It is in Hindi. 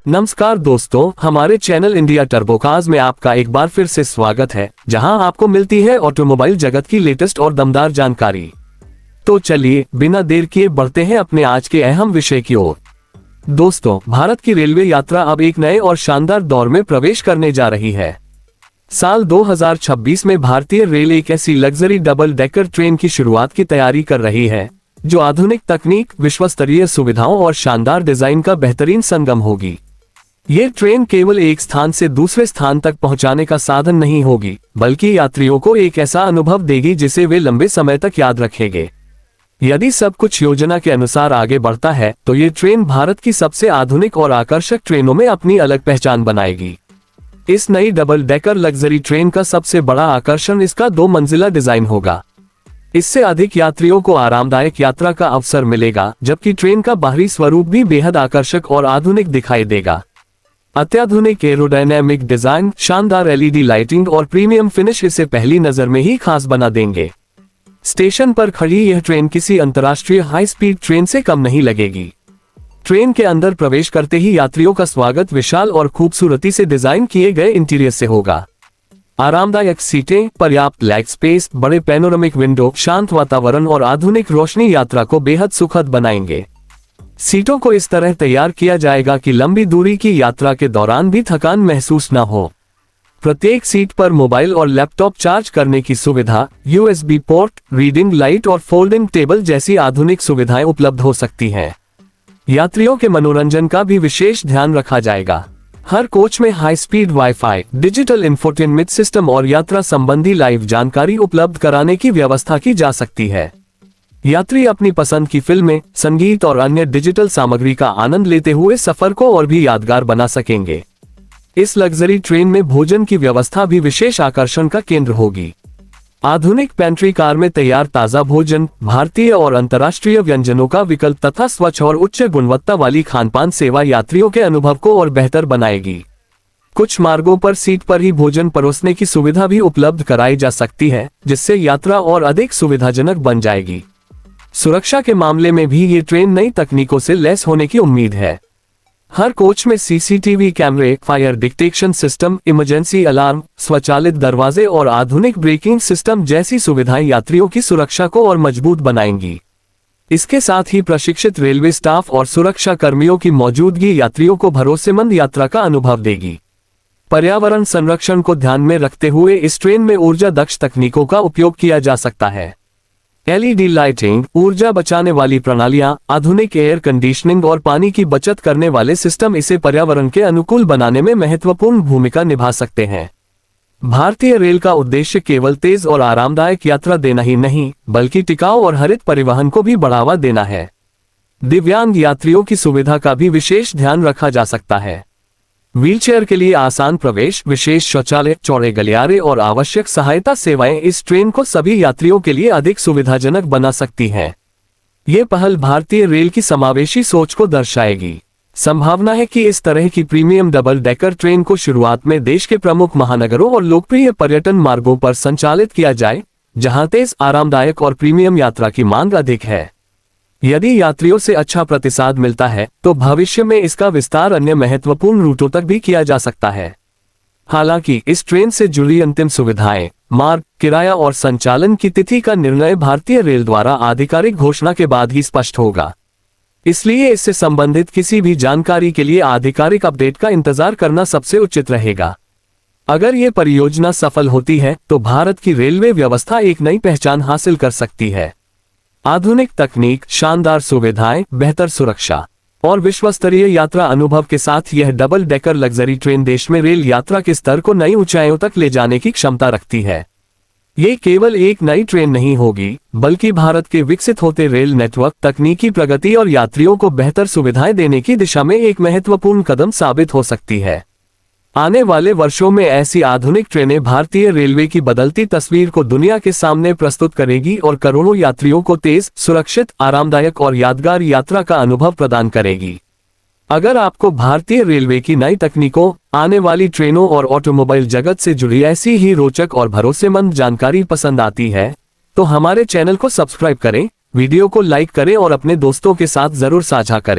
नमस्कार दोस्तों, हमारे चैनल इंडिया टर्बोकार्स में आपका एक बार फिर से स्वागत है, जहां आपको मिलती है ऑटोमोबाइल जगत की लेटेस्ट और दमदार जानकारी। तो चलिए बिना देर किए बढ़ते हैं अपने आज के अहम विषय की ओर। दोस्तों, भारत की रेलवे यात्रा अब एक नए और शानदार दौर में प्रवेश करने जा रही है। साल 2026 में भारतीय रेल एक ऐसी लग्जरी डबल डेकर ट्रेन की शुरुआत की तैयारी कर रही है जो आधुनिक तकनीक, विश्वस्तरीय सुविधाओं और शानदार डिजाइन का बेहतरीन संगम होगी। ये ट्रेन केवल एक स्थान से दूसरे स्थान तक पहुंचाने का साधन नहीं होगी, बल्कि यात्रियों को एक ऐसा अनुभव देगी जिसे वे लंबे समय तक याद रखेंगे। यदि सब कुछ योजना के अनुसार आगे बढ़ता है तो ये ट्रेन भारत की सबसे आधुनिक और आकर्षक ट्रेनों में अपनी अलग पहचान बनाएगी। इस नई डबल डेकर लग्जरी ट्रेन का सबसे बड़ा आकर्षण इसका 2 मंजिला डिजाइन होगा। इससे अधिक यात्रियों को आरामदायक यात्रा का अवसर मिलेगा, जबकि ट्रेन का बाहरी स्वरूप भी बेहद आकर्षक और आधुनिक दिखाई देगा। अत्याधुनिक एरोडायनेमिक डिजाइन, शानदार एलईडी लाइटिंग और प्रीमियम फिनिश इसे पहली नजर में ही खास बना देंगे। स्टेशन पर खड़ी यह ट्रेन किसी अंतर्राष्ट्रीय हाई स्पीड ट्रेन से कम नहीं लगेगी। ट्रेन के अंदर प्रवेश करते ही यात्रियों का स्वागत विशाल और खूबसूरती से डिजाइन किए गए इंटीरियर से होगा। आरामदायक सीटें, पर्याप्त लेग स्पेस, बड़े पैनोरामिक विंडो, शांत वातावरण और आधुनिक रोशनी यात्रा को बेहद सुखद बनाएंगे। सीटों को इस तरह तैयार किया जाएगा कि लंबी दूरी की यात्रा के दौरान भी थकान महसूस न हो। प्रत्येक सीट पर मोबाइल और लैपटॉप चार्ज करने की सुविधा, यूएसबी पोर्ट, रीडिंग लाइट और फोल्डिंग टेबल जैसी आधुनिक सुविधाएं उपलब्ध हो सकती हैं। यात्रियों के मनोरंजन का भी विशेष ध्यान रखा जाएगा। हर कोच में high speed wifi, digital infotainment system और यात्रा संबंधी लाइव जानकारी उपलब्ध कराने की व्यवस्था की जा सकती है। यात्री अपनी पसंद की फिल्में, संगीत और अन्य डिजिटल सामग्री का आनंद लेते हुए सफर को और भी यादगार बना सकेंगे। इस लग्जरी ट्रेन में भोजन की व्यवस्था भी विशेष आकर्षण का केंद्र होगी। आधुनिक पेंट्री कार में तैयार ताज़ा भोजन, भारतीय और अंतर्राष्ट्रीय व्यंजनों का विकल्प तथा स्वच्छ और उच्च गुणवत्ता वाली खानपान सेवा यात्रियों के अनुभव को और बेहतर बनाएगी। कुछ मार्गों पर सीट पर ही भोजन परोसने की सुविधा भी उपलब्ध कराई जा सकती है, जिससे यात्रा और अधिक सुविधाजनक बन जाएगी। सुरक्षा के मामले में भी ये ट्रेन नई तकनीकों से लैस होने की उम्मीद है। हर कोच में सीसीटीवी कैमरे, fire detection system, emergency alarm, स्वचालित दरवाजे और आधुनिक ब्रेकिंग सिस्टम जैसी सुविधाएं यात्रियों की सुरक्षा को और मजबूत बनाएंगी। इसके साथ ही प्रशिक्षित रेलवे स्टाफ और सुरक्षा कर्मियों की मौजूदगी यात्रियों को भरोसेमंद यात्रा का अनुभव देगी। पर्यावरण संरक्षण को ध्यान में रखते हुए इस ट्रेन में ऊर्जा दक्ष तकनीकों का उपयोग किया जा सकता है। एलईडी लाइटिंग, ऊर्जा बचाने वाली प्रणालियां, आधुनिक एयर कंडीशनिंग और पानी की बचत करने वाले सिस्टम इसे पर्यावरण के अनुकूल बनाने में महत्वपूर्ण भूमिका निभा सकते हैं। भारतीय रेल का उद्देश्य केवल तेज और आरामदायक यात्रा देना ही नहीं, बल्कि टिकाऊ और हरित परिवहन को भी बढ़ावा देना है। दिव्यांग यात्रियों की सुविधा का भी विशेष ध्यान रखा जा सकता है। व्हीलचेयर के लिए आसान प्रवेश, विशेष शौचालय, चौड़े गलियारे और आवश्यक सहायता सेवाएं इस ट्रेन को सभी यात्रियों के लिए अधिक सुविधाजनक बना सकती हैं। ये पहल भारतीय रेल की समावेशी सोच को दर्शाएगी। संभावना है कि इस तरह की प्रीमियम डबल डेकर ट्रेन को शुरुआत में देश के प्रमुख महानगरों और लोकप्रिय पर्यटन मार्गों पर संचालित किया जाए, जहां तेज, आरामदायक और प्रीमियम यात्रा की मांग अधिक है। यदि यात्रियों से अच्छा प्रतिसाद मिलता है तो भविष्य में इसका विस्तार अन्य महत्वपूर्ण रूटों तक भी किया जा सकता है। हालांकि इस ट्रेन से जुड़ी अंतिम सुविधाएं, मार्ग, किराया और संचालन की तिथि का निर्णय भारतीय रेल द्वारा आधिकारिक घोषणा के बाद ही स्पष्ट होगा। इसलिए इससे संबंधित किसी भी जानकारी के लिए आधिकारिक अपडेट का इंतजार करना सबसे उचित रहेगा। अगर ये परियोजना सफल होती है तो भारत की रेलवे व्यवस्था एक नई पहचान हासिल कर सकती है। आधुनिक तकनीक, शानदार सुविधाएं, बेहतर सुरक्षा और विश्वस्तरीय यात्रा अनुभव के साथ यह डबल डेकर लग्जरी ट्रेन देश में रेल यात्रा के स्तर को नई ऊंचाइयों तक ले जाने की क्षमता रखती है। ये केवल एक नई ट्रेन नहीं होगी, बल्कि भारत के विकसित होते रेल नेटवर्क, तकनीकी प्रगति और यात्रियों को बेहतर सुविधाएं देने की दिशा में एक महत्वपूर्ण कदम साबित हो सकती है। आने वाले वर्षों में ऐसी आधुनिक ट्रेनें भारतीय रेलवे की बदलती तस्वीर को दुनिया के सामने प्रस्तुत करेगी और करोड़ों यात्रियों को तेज, सुरक्षित, आरामदायक और यादगार यात्रा का अनुभव प्रदान करेगी। अगर आपको भारतीय रेलवे की नई तकनीकों, आने वाली ट्रेनों और ऑटोमोबाइल जगत से जुड़ी ऐसी ही रोचक और भरोसेमंद जानकारी पसंद आती है, तो हमारे चैनल को सब्सक्राइब करें वीडियो को लाइक करें और अपने दोस्तों के साथ जरूर साझा करें।